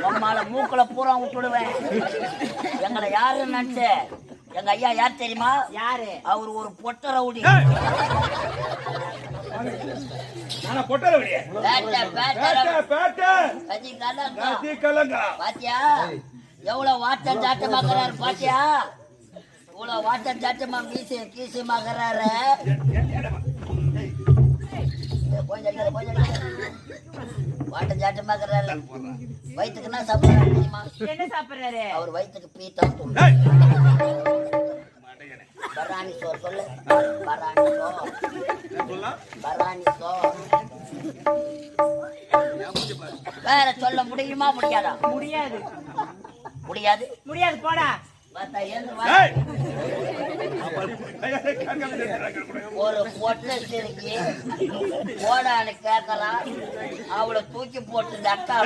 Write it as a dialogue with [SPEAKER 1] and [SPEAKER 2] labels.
[SPEAKER 1] உம்மால மூக்குல பூரா விட்டுடுவேன். எங்களை யாருன்னு நினைச்ச? எங்க ஐயா யார் தெரியுமா?
[SPEAKER 2] யாரு?
[SPEAKER 1] அவர் ஒரு பொட்ட ரவுடி. பாத்தியா எவ்வளவு வாட்டம் சாட்டமாக்குறாரு? பாத்தியா இவ்வளவு வாட்டம் சாட்டமா மீச கீசமாக்குறாரு. வாட்டம் சாட்டமாக்குறாரு. வயிற்றுக்குன்னா சாப்பிடுறாரு தெரியுமா?
[SPEAKER 2] என்ன சாப்பிடுறாரு?
[SPEAKER 1] அவர் வயிற்றுக்கு பீத்தான் பராணி சோர் சொல்லு. பராணி சோர், பராணி சோர். வேற சொல்ல முடியுமா? முடியாதா?
[SPEAKER 2] முடியாது.
[SPEAKER 1] முடியாது
[SPEAKER 2] முடியாது போடா.
[SPEAKER 1] ஒரு பொட்டை சிரிக்கி போடான்னு கேட்கலாம். அவளை தூக்கி போட்டு தட்டா